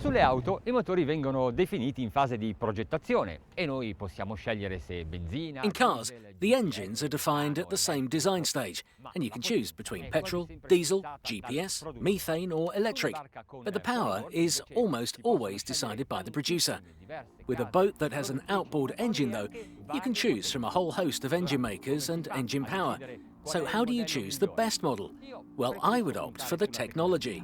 Sulle auto i motori vengono definiti in fase di progettazione e noi possiamo scegliere se benzina. In cars, the engines are defined at the same design stage, and you can choose between petrol, diesel, GPS, methane or electric. But the power is almost always decided by the producer. With a boat that has an outboard engine, though, you can choose from a whole host of engine makers and engine power. So how do you choose the best model? Well, I would opt for the technology.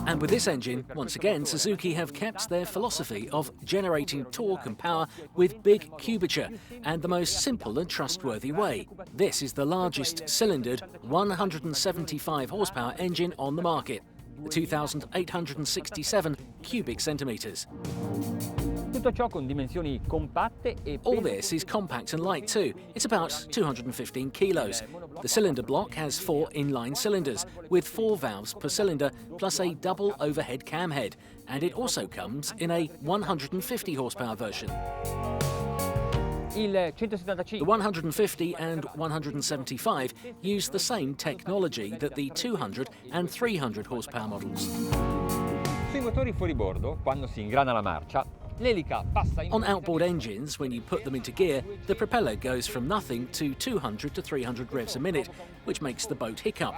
And with this engine, once again, Suzuki have kept their philosophy of generating torque and power with big cubature and the most simple and trustworthy way. This is the largest cylindered 175 horsepower engine on the market, the 2,867 cubic centimetres. All this is compact and light too. It's about 215 kilos. The cylinder block has 4 inline cylinders with 4 valves per cylinder plus a double overhead cam head, and it also comes in a 150 horsepower version. The 150 and 175 use the same technology that the 200 and 300 horsepower models. Sui motori fuoribordo, quando si ingrana la marcia, l'elica passa in... On outboard engines, when you put them into gear, the propeller goes from nothing to 200 to 300 revs a minute, which makes the boat hiccup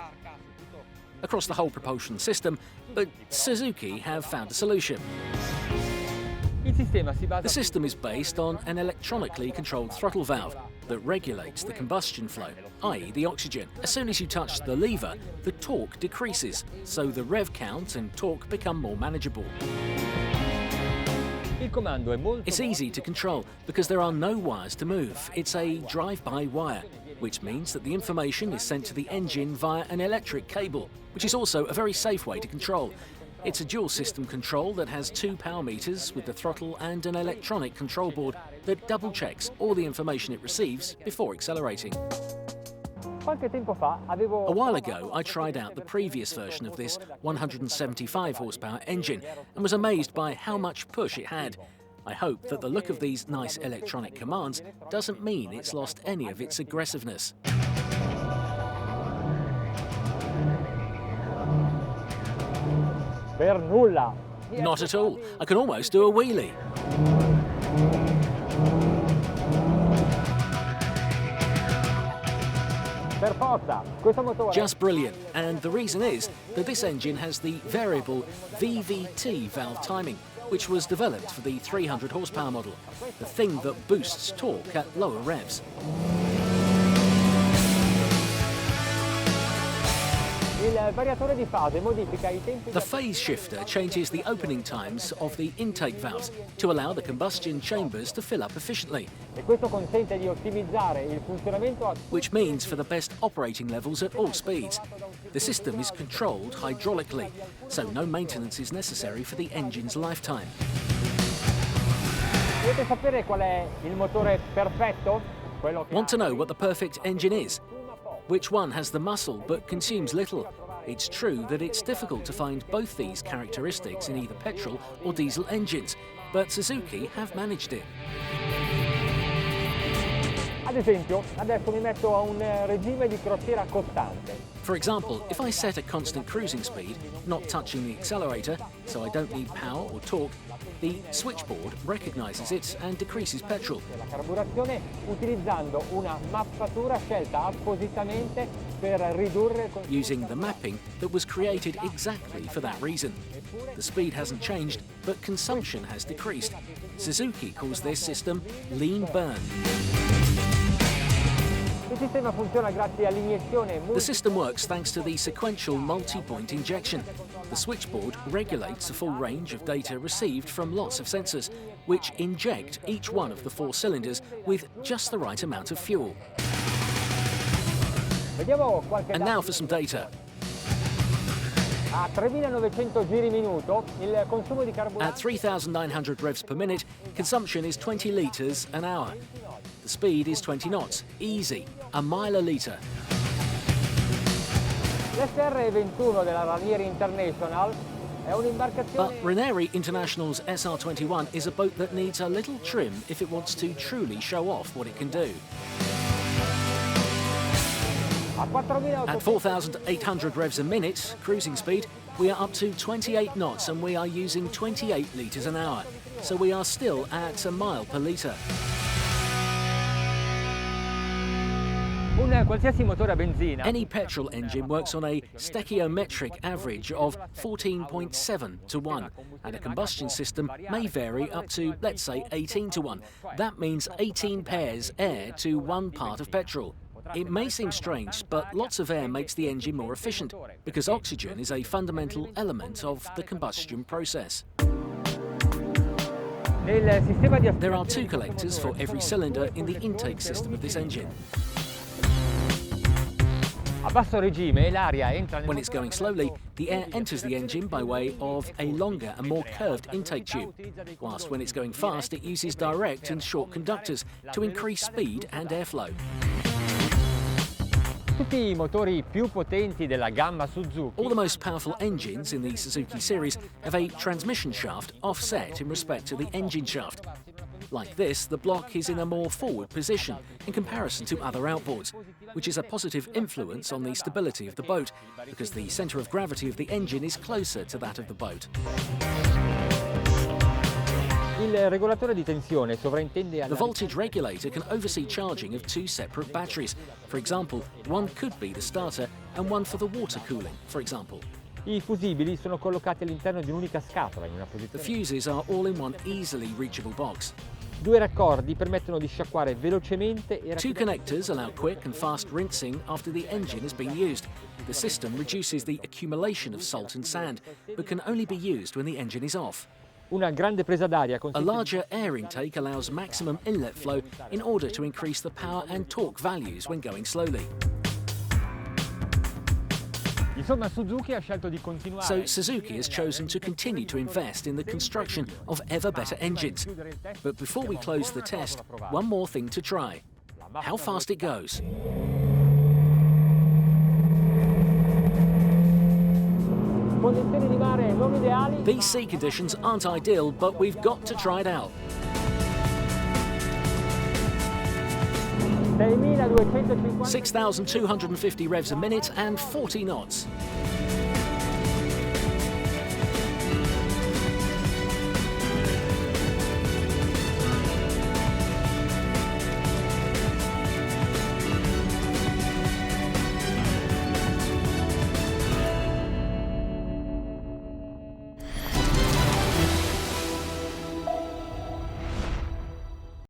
across the whole propulsion system, but Suzuki have found a solution. The system is based on an electronically controlled throttle valve that regulates the combustion flow, i.e. the oxygen. As soon as you touch the lever, the torque decreases, so the rev count and torque become more manageable. It's easy to control because there are no wires to move. It's a drive-by wire, which means that the information is sent to the engine via an electric cable, which is also a very safe way to control. It's a dual system control that has 2 power meters with the throttle and an electronic control board that double checks all the information it receives before accelerating. A while ago, I tried out the previous version of this 175 horsepower engine and was amazed by how much push it had. I hope that the look of these nice electronic commands doesn't mean it's lost any of its aggressiveness. Not at all. I can almost do a wheelie. Just brilliant, and the reason is that this engine has the variable VVT valve timing, which was developed for the 300 horsepower model, the thing that boosts torque at lower revs. The phase shifter changes the opening times of the intake valves to allow the combustion chambers to fill up efficiently, which means for the best operating levels at all speeds. The system is controlled hydraulically, so no maintenance is necessary for the engine's lifetime. Want to know what the perfect engine is? Which one has the muscle but consumes little? It's true that it's difficult to find both these characteristics in either petrol or diesel engines, but Suzuki have managed it. For example, if I set a constant cruising speed, not touching the accelerator, so I don't need power or torque, the switchboard recognises it and decreases petrol. Using the mapping that was created exactly for that reason. The speed hasn't changed, but consumption has decreased. Suzuki calls this system lean burn. The system works thanks to the sequential multi-point injection. The switchboard regulates the full range of data received from lots of sensors, which inject each one of the 4 cylinders with just the right amount of fuel. And now for some data. At 3,900 revs per minute, consumption is 20 litres an hour. The speed is 20 knots, easy, a mile a litre. But RANIERI International's SR21 is a boat that needs a little trim if it wants to truly show off what it can do. At 4,800 revs a minute, cruising speed, we are up to 28 knots and we are using 28 litres an hour. So we are still at a mile per litre. Any petrol engine works on a stoichiometric average of 14.7 to 1, and a combustion system may vary up to, let's say, 18 to 1. That means 18 pairs air to 1 part of petrol. It may seem strange, but lots of air makes the engine more efficient, because oxygen is a fundamental element of the combustion process. There are 2 collectors for every cylinder in the intake system of this engine. When it's going slowly, the air enters the engine by way of a longer and more curved intake tube, whilst when it's going fast, it uses direct and short conductors to increase speed and airflow. All the most powerful engines in the Suzuki series have a transmission shaft offset in respect to the engine shaft. Like this, the block is in a more forward position in comparison to other outboards, which is a positive influence on the stability of the boat, because the centre of gravity of the engine is closer to that of the boat. The voltage regulator can oversee charging of 2 separate batteries. For example, one could be the starter and one for the water cooling, for example. I fusibili sono collocati all'interno di un'unica scatola in una The posizione. fuses are all in one easily reachable box. 2 raccordi permettono di sciacquare velocemente e 2 connectors allow quick and fast rinsing after the engine has been used. The system reduces the accumulation of salt and sand, but can only be used when the engine is off. Una grande presa d'aria A consiste larger air intake allows maximum inlet flow in order to increase the power and torque values when going slowly. Insomma, Suzuki ha scelto di continuare. So Suzuki has chosen to continue to invest in the construction of ever better engines. But before we close the test, one more thing to try: how fast it goes. Condizioni di mare non ideali. These sea conditions aren't ideal, but we've got to try it out. 6.250 6,250 revs a minute and 40 knots.